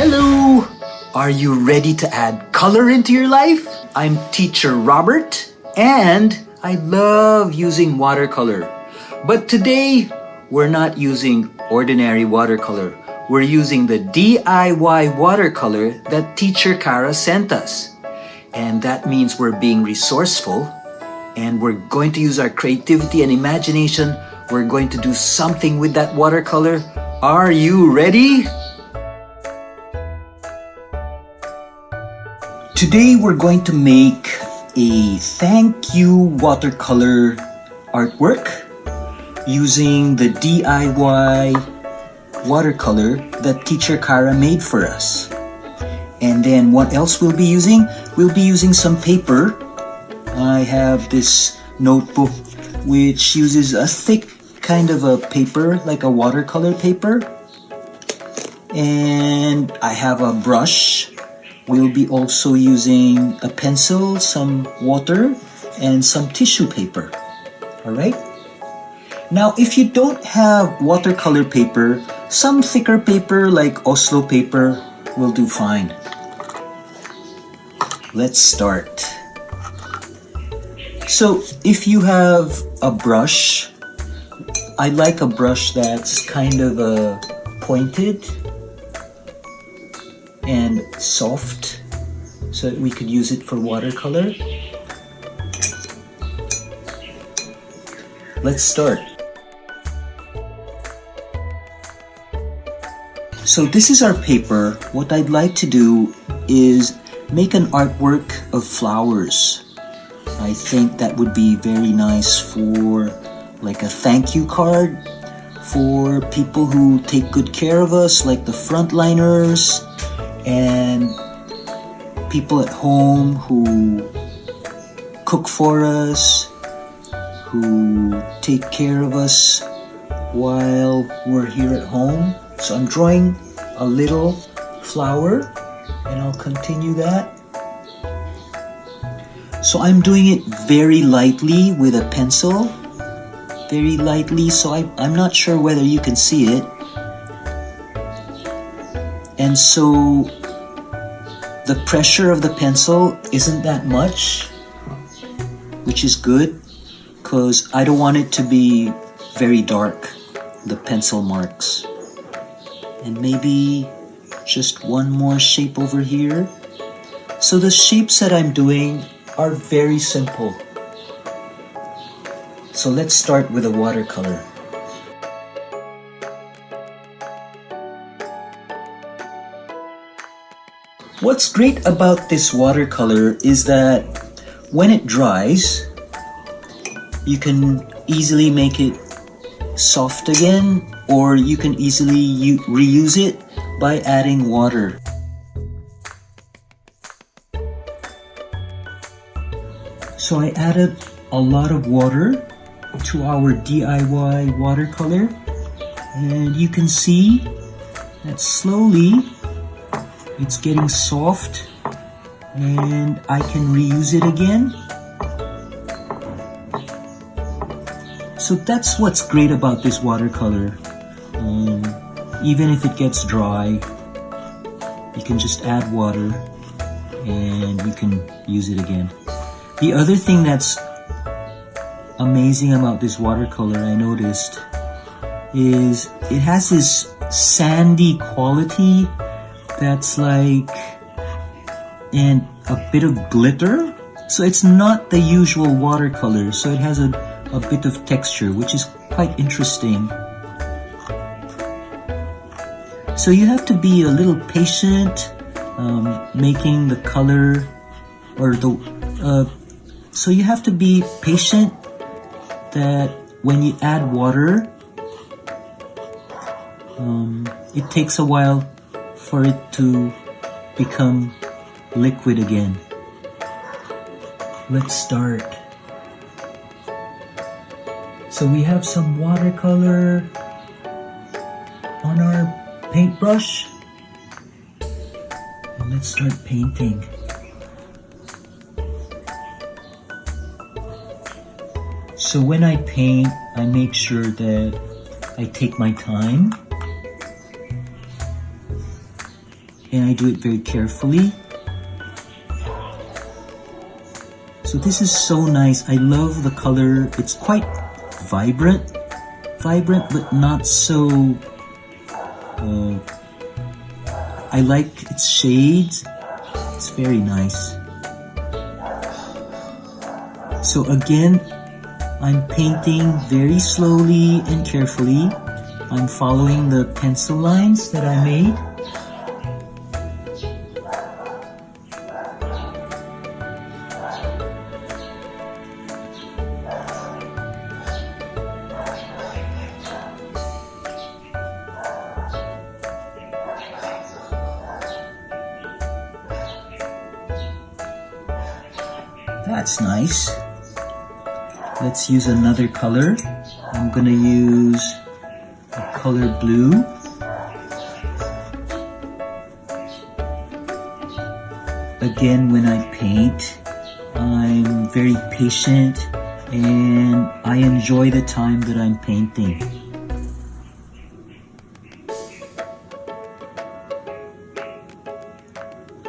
Hello! Are you ready to add color into your life? I'm teacher Robert and I love using watercolor. But today, we're not using ordinary watercolor. We're using the DIY watercolor that teacher Kara sent us. And that means we're being resourceful and we're going to use our creativity and imagination. We're going to do something with that watercolor. Are you ready? Today we're going to make a thank you watercolor artwork using the DIY watercolor that teacher Kara made for us. And then what else we'll be using? We'll be using some paper. I have this notebook which uses a thick kind of a paper, like a watercolor paper. And I have a brush. We'll be also using a pencil, some water, and some tissue paper. Alright? Now, if you don't have watercolor paper, some thicker paper like Oslo paper will do fine. Let's start. So, if you have a brush, I like a brush that's kind of pointed and soft so that we could use it for watercolor. Let's start. So this is our paper. What I'd like to do is make an artwork of flowers. I think that would be very nice for like a thank you card for people who take good care of us, like the frontliners and people at home who cook for us, who take care of us while we're here at home. So I'm drawing a little flower and I'll continue that. So I'm doing it very lightly with a pencil, very lightly, so I'm not sure whether you can see it. And so the pressure of the pencil isn't that much, which is good because I don't want it to be very dark, the pencil marks. And maybe just one more shape over here. So the shapes that I'm doing are very simple. So let's start with a watercolor. What's great about this watercolor is that when it dries, you can easily make it soft again, or you can easily reuse it by adding water. So I added a lot of water to our DIY watercolor, and you can see that slowly it's getting soft and I can reuse it again. So that's what's great about this watercolor. Even if it gets dry, you can just add water and you can use it again. The other thing that's amazing about this watercolor I noticed is it has this sandy quality that's like, and a bit of glitter. So it's not the usual watercolor, so it has a bit of texture, which is quite interesting. So you have to be a little patient making the color, or so you have to be patient that when you add water, it takes a while for it to become liquid again. Let's start. So we have some watercolor on our paintbrush. And let's start painting. So when I paint, I make sure that I take my time and I do it very carefully. So this is so nice. I love the color. It's quite vibrant but not so I like its shades. It's very nice. So again, I'm painting very slowly and carefully. I'm following the pencil lines that I made. That's nice. Let's use another color. I'm gonna use a color blue. Again, when I paint, I'm very patient and I enjoy the time that I'm painting.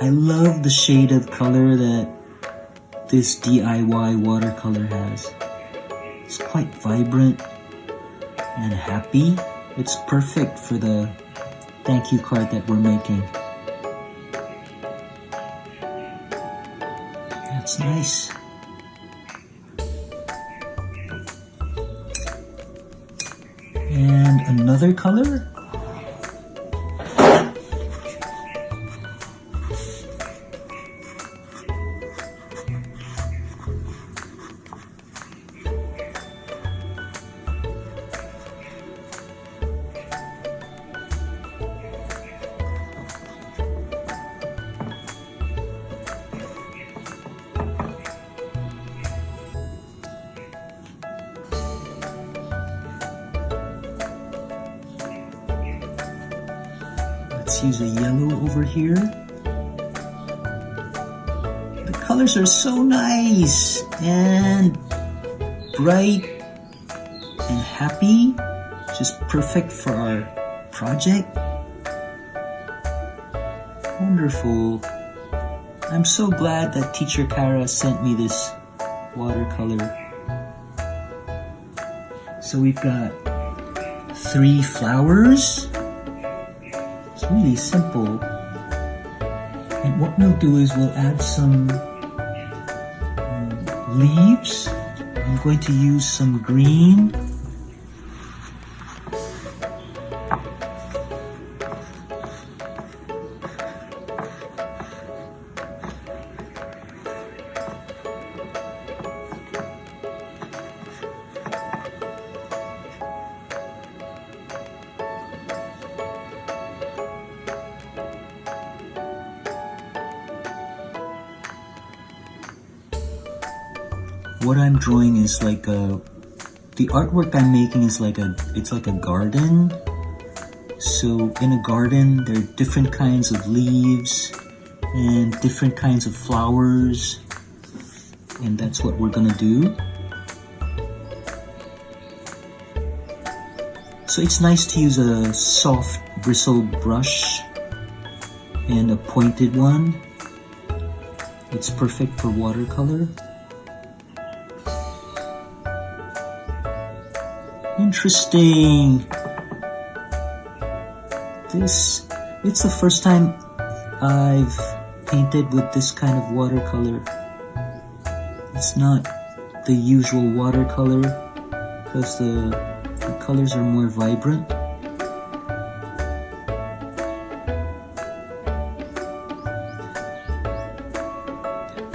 I love the shade of color that this DIY watercolor has. It's quite vibrant and happy. It's perfect for the thank you card that we're making. That's nice. And another color. Let's use a yellow over here. The colors are so nice and bright and happy. Just perfect for our project. Wonderful. I'm so glad that Teacher Kara sent me this watercolor. So we've got 3 flowers. It's really simple. And what we'll do is we'll add some leaves. I'm going to use some green. What I'm drawing is like the artwork I'm making is it's like a garden. So in a garden, there are different kinds of leaves and different kinds of flowers. And that's what we're gonna do. So it's nice to use a soft bristled brush and a pointed one. It's perfect for watercolor. Interesting. It's the first time I've painted with this kind of watercolor. It's not the usual watercolor because the colors are more vibrant.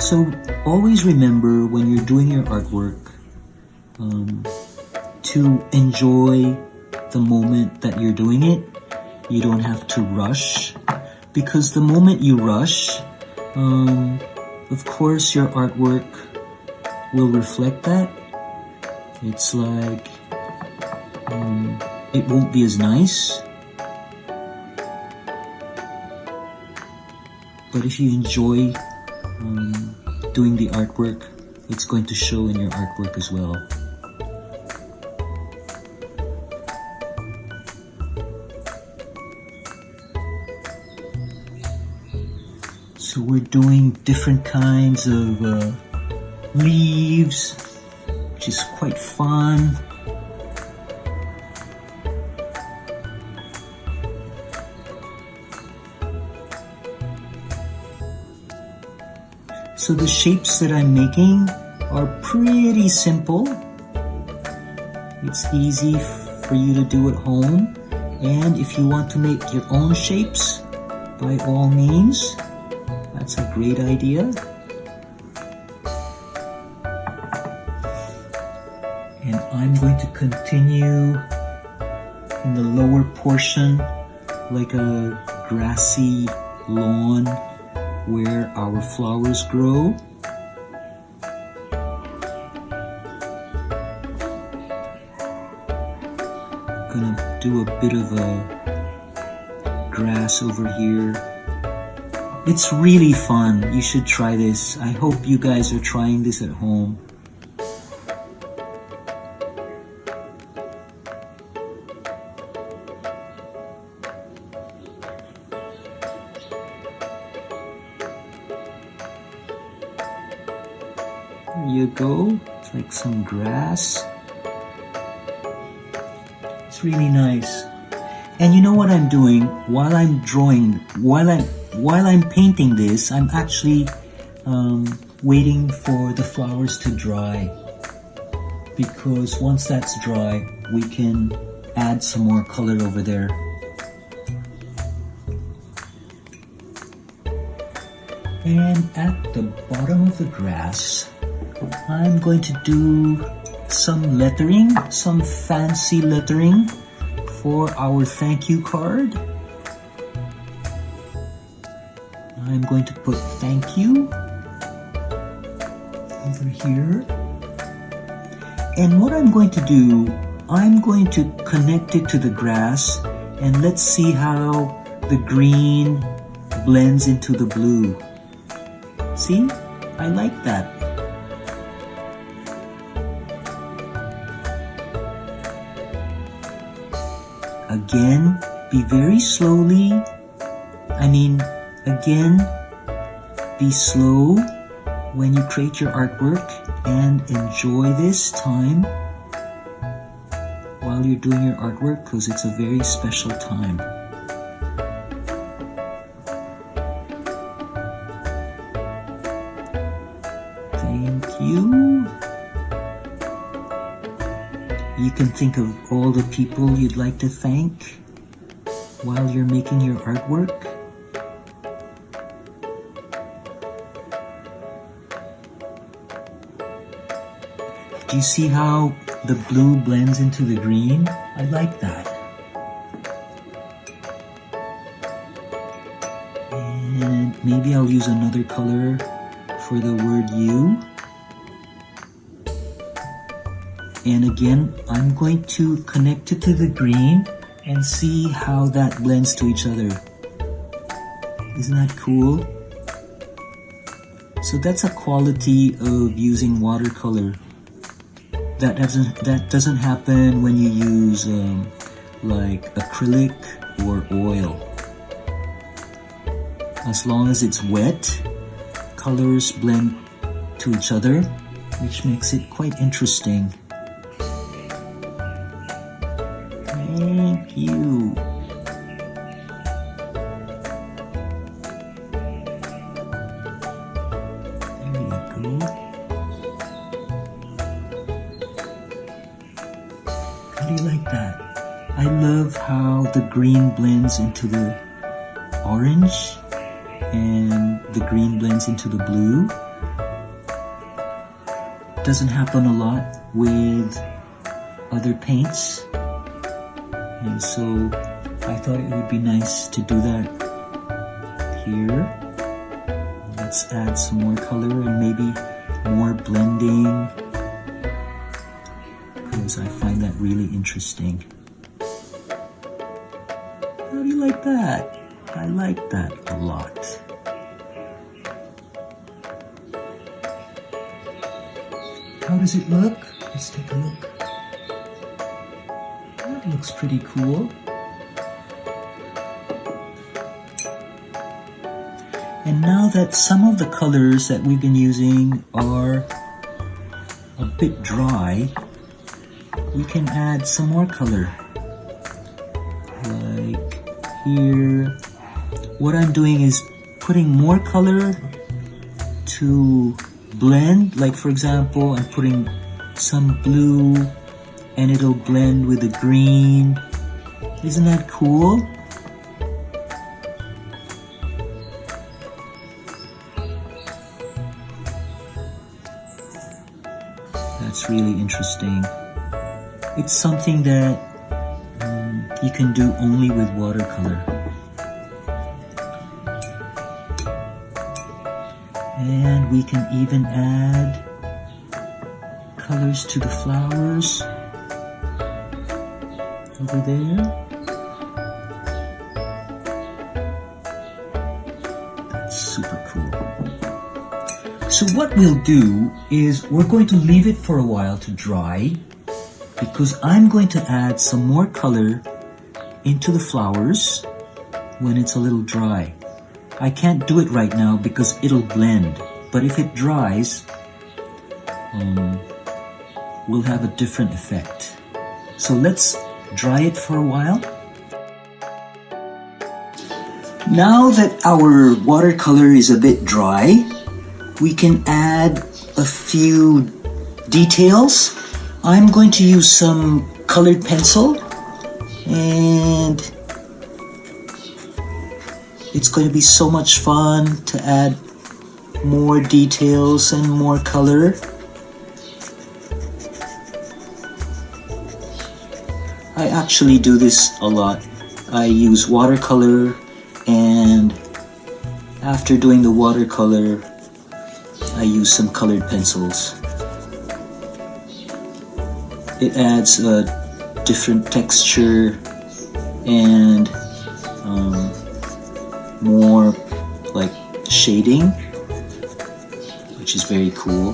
So always remember when you're doing your artwork to enjoy the moment that you're doing it. You don't have to rush, because the moment you rush, of course your artwork will reflect that. It's like it won't be as nice. But if you enjoy doing the artwork, it's going to show in your artwork as well. So we're doing different kinds of leaves, which is quite fun. So the shapes that I'm making are pretty simple. It's easy for you to do at home. And if you want to make your own shapes, by all means, that's a great idea. And I'm going to continue in the lower portion like a grassy lawn where our flowers grow. Gonna do a bit of a grass over here. It's really fun. You should try this. I hope you guys are trying this at home. There you go. It's like some grass. It's really nice. And you know what I'm doing while I'm drawing, while I'm painting this, I'm actually waiting for the flowers to dry, because once that's dry, we can add some more color over there. And at the bottom of the grass, I'm going to do some lettering, some fancy lettering for our thank you card. I'm going to put thank you over here. And what I'm going to do, I'm going to connect it to the grass, and let's see how the green blends into the blue. See? I like that. Again, be very slowly. Again, be slow when you create your artwork and enjoy this time while you're doing your artwork, because it's a very special time. Thank you. You can think of all the people you'd like to thank while you're making your artwork. Do you see how the blue blends into the green? I like that. And maybe I'll use another color for the word you. And again, I'm going to connect it to the green and see how that blends to each other. Isn't that cool? So that's a quality of using watercolor. That doesn't happen when you use like acrylic or oil. As long as it's wet, colors blend to each other, which makes it quite interesting. Thank you. There you go. How do you like that? I love how the green blends into the orange and the green blends into the blue. Doesn't happen a lot with other paints. And so I thought it would be nice to do that here. Let's add some more color and maybe more blending, because I find that really interesting. How do you like that? I like that a lot. How does it look? Let's take a look. That looks pretty cool. And now that some of the colors that we've been using are a bit dry, we can add some more color. Like here, what I'm doing is putting more color to blend. Like for example, I'm putting some blue and it'll blend with the green. Isn't that cool? That's really interesting. It's something that you can do only with watercolor. And we can even add colors to the flowers over there. That's super cool. So what we'll do is we're going to leave it for a while to dry, because I'm going to add some more color into the flowers when it's a little dry. I can't do it right now because it'll blend, but if it dries, we'll have a different effect. So let's dry it for a while. Now that our watercolor is a bit dry, we can add a few details. I'm going to use some colored pencil, and it's going to be so much fun to add more details and more color. I actually do this a lot. I use watercolor, and after doing the watercolor, I use some colored pencils. It adds a different texture and more like shading, which is very cool.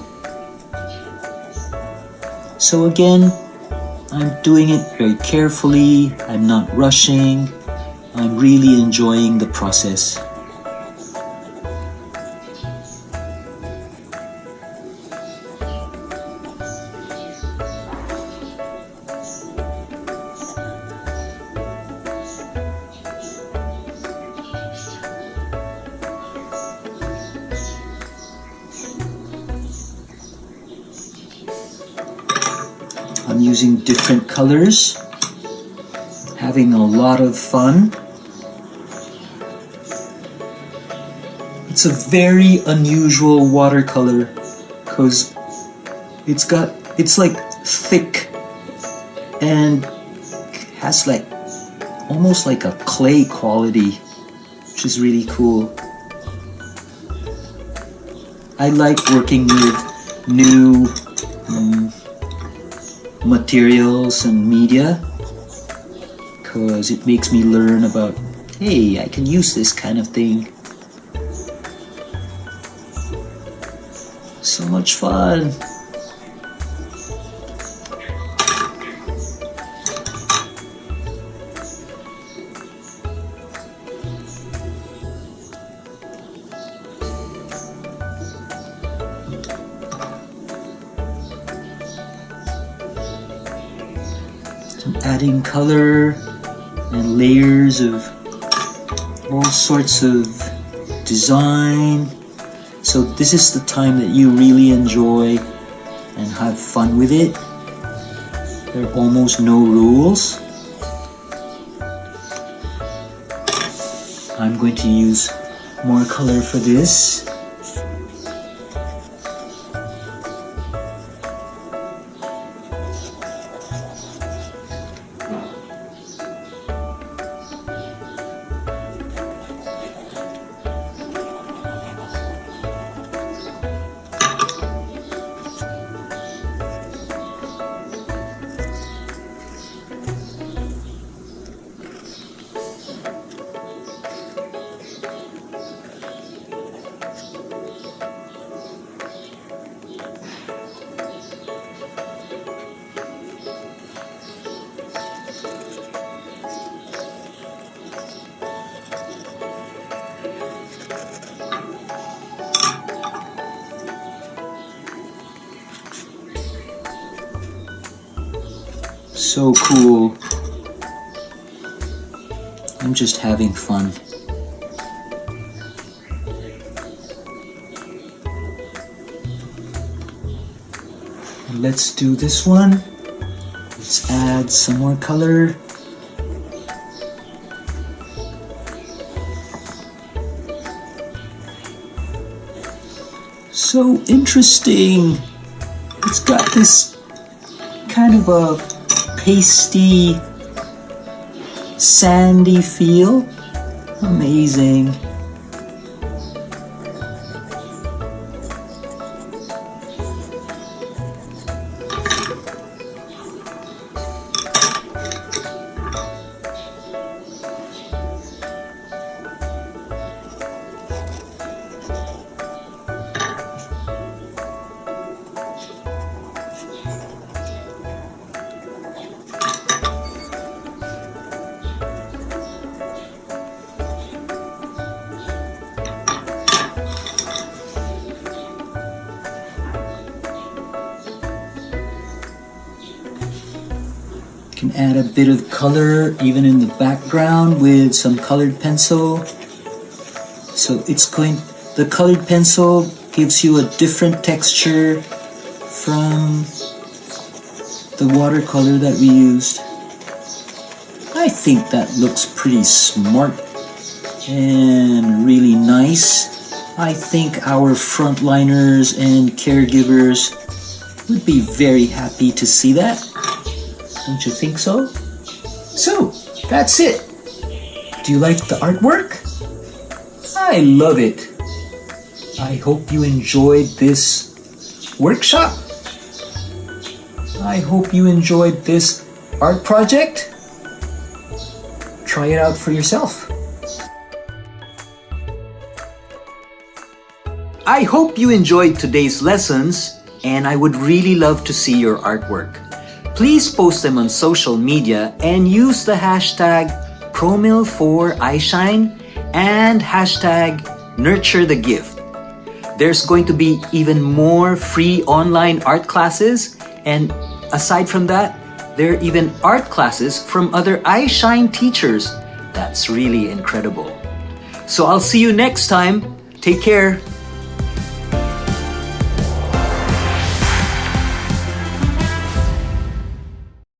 So again, I'm doing it very carefully. I'm not rushing. I'm really enjoying the process. I'm using different colors, having a lot of fun. It's a very unusual watercolor because it's like thick and has like almost like a clay quality, which is really cool. I like working with new materials and media because it makes me learn about, hey, I can use this kind of thing. So much fun. I'm adding color and layers of all sorts of design. So this is the time that you really enjoy and have fun with it. There are almost no rules. I'm going to use more color for this. So cool. I'm just having fun. Let's do this one. Let's add some more color. So interesting. It's got this kind of a pasty, sandy feel. Amazing. Can add a bit of color even in the background with some colored pencil. So the colored pencil gives you a different texture from the watercolor that we used. I think that looks pretty smart and really nice. I think our frontliners and caregivers would be very happy to see that. Don't you think so? So, that's it. Do you like the artwork? I love it. I hope you enjoyed this workshop. I hope you enjoyed this art project. Try it out for yourself. I hope you enjoyed today's lessons, and I would really love to see your artwork. Please post them on social media and use the hashtag PROMIL4iShine and hashtag NurtureTheGift. There's going to be even more free online art classes, and aside from that, there are even art classes from other iShine teachers. That's really incredible. So I'll see you next time. Take care.